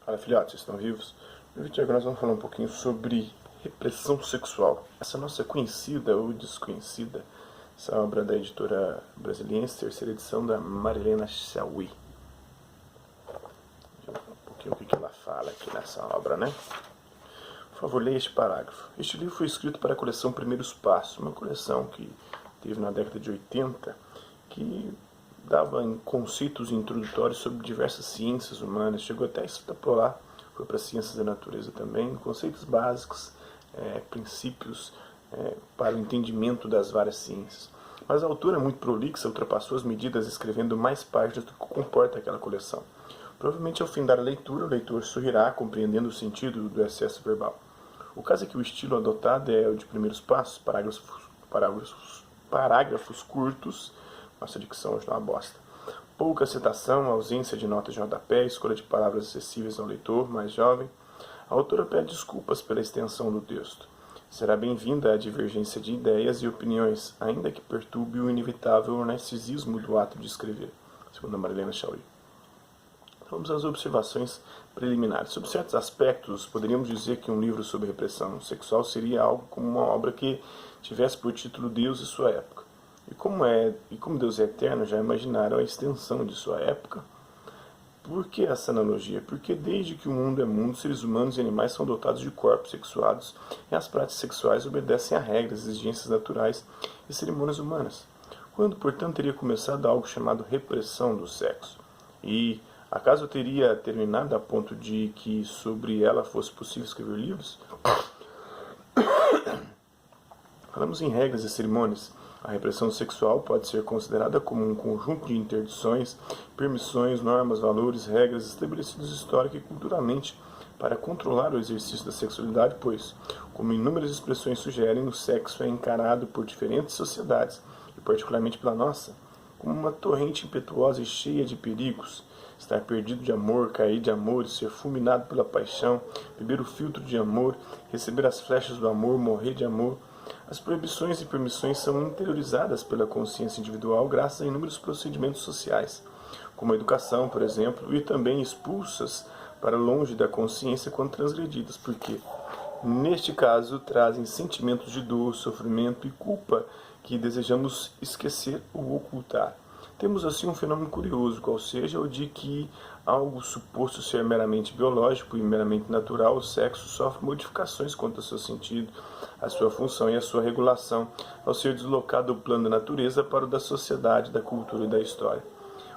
Fala, filhotes, vocês estão vivos? No vídeo de agora nós vamos falar um pouquinho sobre repressão sexual. Essa nossa conhecida ou desconhecida, essa obra da editora brasiliense, terceira edição da Marilena Chauí. Vamos ver um pouquinho o que ela fala aqui nessa obra, né? Por favor, leia este parágrafo. Este livro foi escrito para a coleção Primeiros Passos, uma coleção que teve na década de 80, que dava conceitos introdutórios sobre diversas ciências humanas, chegou até a extrapolar, foi para ciências da natureza também, conceitos básicos, princípios para o entendimento das várias ciências. Mas a autora, muito prolixa, ultrapassou as medidas escrevendo mais páginas do que comporta aquela coleção. Provavelmente ao fim da leitura, o leitor sorrirá, compreendendo o sentido do excesso verbal. O caso é que o estilo adotado é o de Primeiros Passos, parágrafos curtos. Nossa dicção hoje é uma bosta. Pouca citação, ausência de notas de rodapé, escolha de palavras acessíveis ao leitor mais jovem. A autora pede desculpas pela extensão do texto. Será bem-vinda a divergência de ideias e opiniões, ainda que perturbe o inevitável narcisismo do ato de escrever, segundo a Marilena Chauí. Vamos às observações preliminares. Sobre certos aspectos, poderíamos dizer que um livro sobre repressão sexual seria algo como uma obra que tivesse por título Deus e sua época. E como Deus é eterno, já imaginaram a extensão de sua época? Por que essa analogia? Porque desde que o mundo é mundo, seres humanos e animais são dotados de corpos sexuados e as práticas sexuais obedecem a regras, exigências naturais e cerimônias humanas. Quando, portanto, teria começado algo chamado repressão do sexo? E acaso teria terminado a ponto de que sobre ela fosse possível escrever livros? Falamos em regras e cerimônias. A repressão sexual pode ser considerada como um conjunto de interdições, permissões, normas, valores, regras estabelecidos histórica e culturalmente para controlar o exercício da sexualidade, pois, como inúmeras expressões sugerem, o sexo é encarado por diferentes sociedades, e particularmente pela nossa, como uma torrente impetuosa e cheia de perigos. Estar perdido de amor, cair de amor, ser fulminado pela paixão, beber o filtro de amor, receber as flechas do amor, morrer de amor. As proibições e permissões são interiorizadas pela consciência individual graças a inúmeros procedimentos sociais, como a educação, por exemplo, e também expulsas para longe da consciência quando transgredidas, porque, neste caso, trazem sentimentos de dor, sofrimento e culpa que desejamos esquecer ou ocultar. Temos assim um fenômeno curioso, qual seja o de que algo suposto ser meramente biológico e meramente natural, o sexo sofre modificações quanto ao seu sentido, a sua função e a sua regulação, ao ser deslocado do plano da natureza para o da sociedade, da cultura e da história.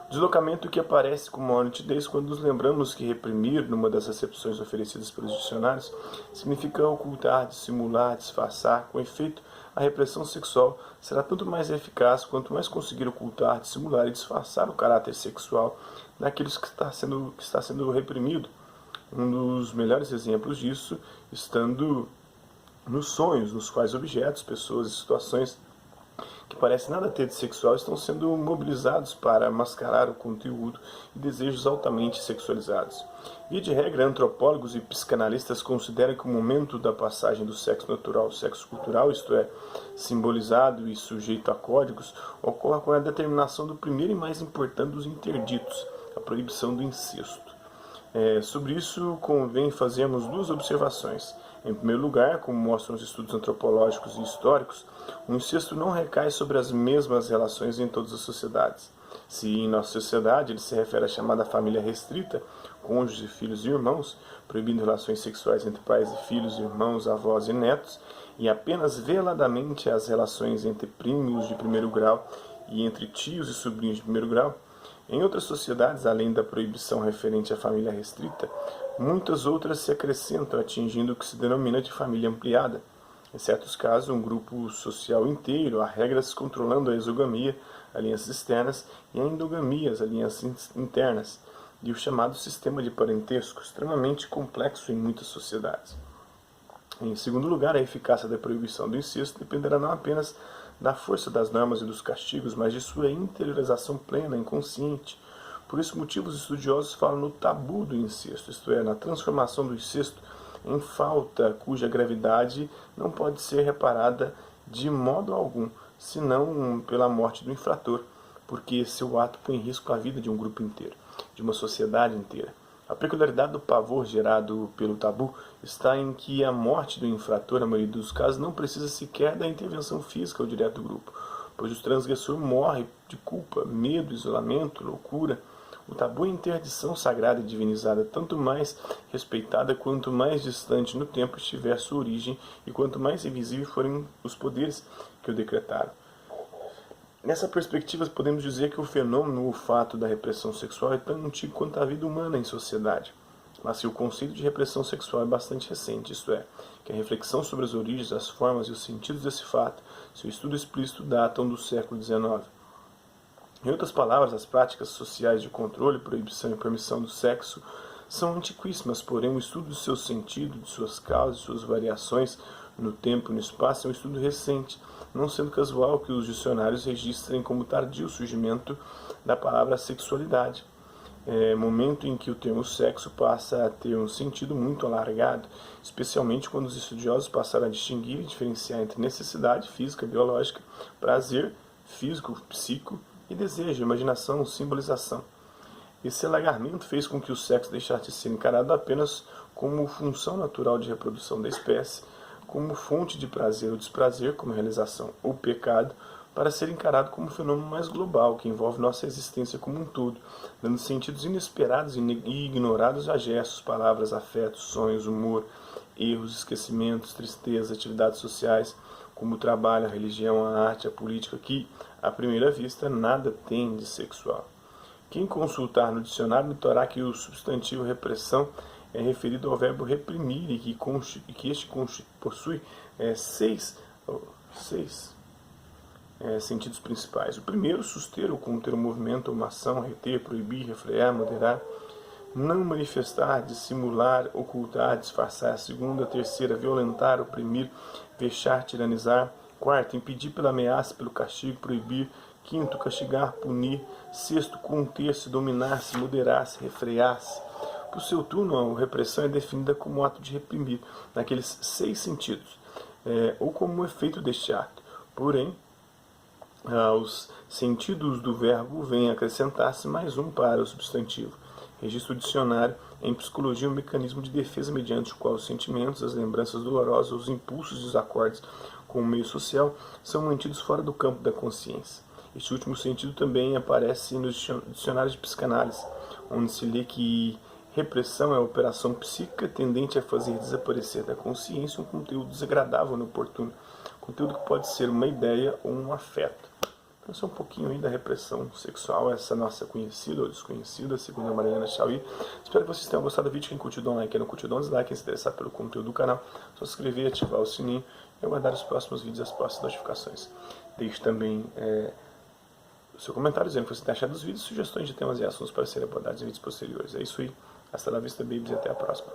O deslocamento que aparece com maior nitidez quando nos lembramos que reprimir, numa das acepções oferecidas pelos dicionários, significa ocultar, dissimular, disfarçar. Com efeito, a repressão sexual será tanto mais eficaz quanto mais conseguir ocultar, dissimular e disfarçar o caráter sexual daqueles que está sendo reprimido. Um dos melhores exemplos disso estando nos sonhos, nos quais objetos, pessoas e situações que parecem nada ter de sexual estão sendo mobilizados para mascarar o conteúdo e desejos altamente sexualizados. Via de regra, antropólogos e psicanalistas consideram que o momento da passagem do sexo natural ao sexo cultural, isto é, simbolizado e sujeito a códigos, ocorre com a determinação do primeiro e mais importante dos interditos, a proibição do incesto. Sobre isso, convém fazermos duas observações. Em primeiro lugar, como mostram os estudos antropológicos e históricos, o incesto não recai sobre as mesmas relações em todas as sociedades. Se em nossa sociedade ele se refere à chamada família restrita, cônjuges, filhos e irmãos, proibindo relações sexuais entre pais e filhos, irmãos, avós e netos, e apenas veladamente as relações entre primos de primeiro grau e entre tios e sobrinhos de primeiro grau, em outras sociedades, além da proibição referente à família restrita, muitas outras se acrescentam, atingindo o que se denomina de família ampliada. Em certos casos, um grupo social inteiro, há regras controlando a exogamia, alianças externas, e a endogamia, as alianças internas, e o chamado sistema de parentesco, extremamente complexo em muitas sociedades. Em segundo lugar, a eficácia da proibição do incesto dependerá não apenas da força das normas e dos castigos, mas de sua interiorização plena, inconsciente. Por esse motivo, os estudiosos falam no tabu do incesto, isto é, na transformação do incesto em falta cuja gravidade não pode ser reparada de modo algum, senão pela morte do infrator, porque seu ato põe em risco a vida de um grupo inteiro, de uma sociedade inteira. A peculiaridade do pavor gerado pelo tabu está em que a morte do infrator, na maioria dos casos, não precisa sequer da intervenção física ou direta do grupo, pois o transgressor morre de culpa, medo, isolamento, loucura. O tabu é interdição sagrada e divinizada, tanto mais respeitada quanto mais distante no tempo estiver sua origem e quanto mais invisíveis forem os poderes que o decretaram. Nessa perspectiva, podemos dizer que o fenômeno, o fato da repressão sexual é tão antigo quanto a vida humana em sociedade. Mas se o conceito de repressão sexual é bastante recente, isto é, que a reflexão sobre as origens, as formas e os sentidos desse fato, seu estudo explícito datam do século XIX. Em outras palavras, as práticas sociais de controle, proibição e permissão do sexo são antiquíssimas, porém o estudo do seu sentido, de suas causas, de suas variações no tempo e no espaço é um estudo recente, não sendo casual que os dicionários registrem como tardio o surgimento da palavra sexualidade, momento em que o termo sexo passa a ter um sentido muito alargado, especialmente quando os estudiosos passaram a distinguir e diferenciar entre necessidade física, biológica, prazer físico, psíquico e desejo, imaginação, simbolização. Esse alargamento fez com que o sexo deixasse de ser encarado apenas como função natural de reprodução da espécie, como fonte de prazer ou desprazer, como realização ou pecado, para ser encarado como um fenômeno mais global, que envolve nossa existência como um todo, dando sentidos inesperados e ignorados a gestos, palavras, afetos, sonhos, humor, erros, esquecimentos, tristezas, atividades sociais, como o trabalho, a religião, a arte, a política, que, à primeira vista, nada tem de sexual. Quem consultar no dicionário notará que o substantivo repressão é referido ao verbo reprimir e que este possui seis sentidos principais. O primeiro, suster ou conter um movimento ou uma ação, reter, proibir, refrear, moderar, não manifestar, dissimular, ocultar, disfarçar. Segunda, terceira, violentar, oprimir, vexar, tiranizar. Quarto, impedir pela ameaça, pelo castigo, proibir. Quinto, castigar, punir. Sexto, conter-se, dominar-se, moderar-se, refrear-se. Por seu turno, a repressão é definida como ato de reprimir, naqueles 6 sentidos, ou como um efeito deste ato. Porém, aos sentidos do verbo vem acrescentar-se mais um para o substantivo. Registro dicionário em psicologia um mecanismo de defesa mediante o qual os sentimentos, as lembranças dolorosas, os impulsos e os acordes com o meio social são mantidos fora do campo da consciência. Este último sentido também aparece nos dicionários de psicanálise, onde se lê que repressão é a operação psíquica tendente a fazer desaparecer da consciência um conteúdo desagradável ou inoportuno, conteúdo que pode ser uma ideia ou um afeto. Então, isso é um pouquinho aí da repressão sexual, essa nossa conhecida ou desconhecida, segundo a Mariana Chauí. Espero que vocês tenham gostado do vídeo. Quem curtiu, dá um like, quem não curtiu, dá um dislike. Quem se interessar pelo conteúdo do canal, só se inscrever, ativar o sininho e aguardar os próximos vídeos e as próximas notificações. Deixe também o seu comentário dizendo o que você tem achado dos vídeos, sugestões de temas e assuntos para serem abordados em vídeos posteriores. É isso aí. Hasta la vista, babies, e até a próxima.